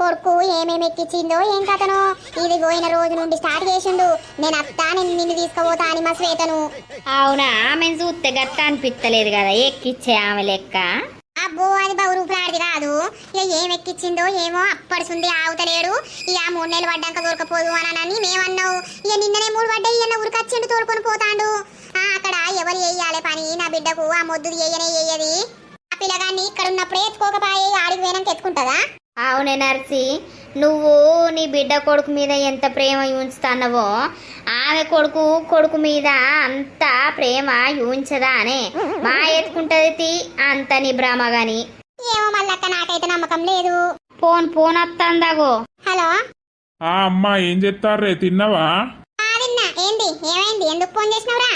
కొడుకు ఏమేమి ఎక్కిచ్చిందో ఏం కథను. ఇది పోయిన రోజు నుండి స్టార్ట్ చేసిండు, నేను అత్తా నిన్ను తీసుకుపోతా అని మా శ్వేతను. అవునా, ఆమెను చూస్తే గట్ట అనిపిస్తలేదు కదా ఎక్కిచ్చే ఆమె లెక్క. అబ్బో అది బౌరూపులాడిది కాదు. ఇక ఏం ఎక్కిచ్చిందో ఏమో అప్పడుసుంది ఆవుతలేడు. ఇక 3 నెలలు పడ్డాక దొరకపోదు అని మేమన్నావు. ఇక నిన్ననే 3 పడ్డాయి, ఇక ఊరికొచ్చిండు తోలుకొని పోతాండు. అక్కడ ఎవరు వేయాలి పని, నా బిడ్డకు ఆ మొద్దు వేయది. ఆ పిల్లగాన్ని ఇక్కడ ఉన్నప్పుడే ఎత్తుకోకపాయే, ఆడికి పోయినాక ఎత్తుకుంటుందా? అవునే నర్సి, నువ్వు నీ బిడ్డ కొడుకు మీద ఎంత ప్రేమ ఉంచుతానవో ఆమె కొడుకు మీద అంత ప్రేమ ఉంచదా అనే మా ఎత్తుకుంటది అంత నీ భ్రమ గాని. ఏమో మళ్ళక్క, నాకైతే నమ్మకం లేదు. ఫోన్ వస్తాందాగో. హలో అమ్మా, ఏం చెప్తారే? తిన్నావా? తిన్నా. ఏంది, ఏమైంది, ఎందుకు ఫోన్ చేసినవురా?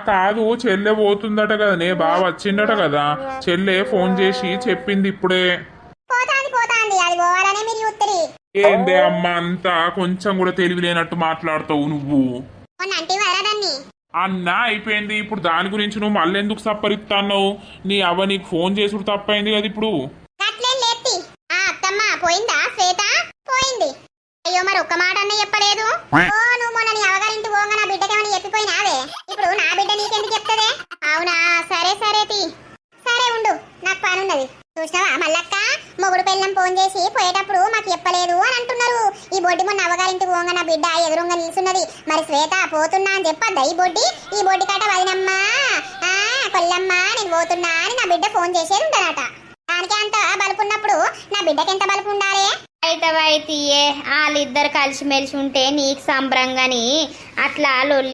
కాదు, చెల్లె పోతుందట కదనే, బావ వచ్చిండట కదా. చెల్లె ఫోన్ చేసి చెప్పింది ఇప్పుడే. పోతాంది అది పోవాలనే మీరు చూస్తారు. ఏందే అమ్మా, అంతా కొంచెం కూడా తెలివి లేనట్టు మాట్లాడతావు నువ్వు. అంటే వరదాన్ని అన్నా అయిపోయింది, ఇప్పుడు దాని గురించి నువ్వు మళ్ళీ ఎందుకు సప్పరిస్తాన్నావు? నీ అవ్వ నీకు ఫోన్ చేసుడు తప్పైంది కదా ఇప్పుడు. అట్లేం లేత్తి. అత్తమ్మ పోయిందా? శ్వేత పోయింది. అయ్యో, మరి ఒక్క మాట అన్న చెప్పలేదు. నువ్వు మొన్న నీ అవగారింటి పోగా నా బిడ్డకేమని చెప్పిపోయినావే, ఇప్పుడు నా బిడ్డ నీకెందుకు చెప్తదే? అవునా, సరే సరే ఉండు, నాకు పనున్నది. చూసినావా మల్లక్క, మొగుడు పెళ్ళం ఫోన్ చేసి పోయేటప్పుడు మాకు చెప్పలేదు అని అంటున్నారు. ఈ బొడ్డి మొన్న అవగారింటికి పోగా నా బిడ్డ ఎదురుగా నిల్చున్నది. మరి శ్వేత పోతున్నా అని చెప్పద్దా ఈ బొడ్డి కాట వదినమ్మా కొల్లమ్మా నేను పోతున్నా అని నా బిడ్డ ఫోన్ చేసేది ఉండదట. దానికి అంత బలుపున్నప్పుడు నా బిడ్డకి ఎంత బలుపు ఉండాలి? అయితే వాళ్ళిద్దరు కలిసిమెలిసి ఉంటే నీకు సంబరంగాని అట్లా లొల్లి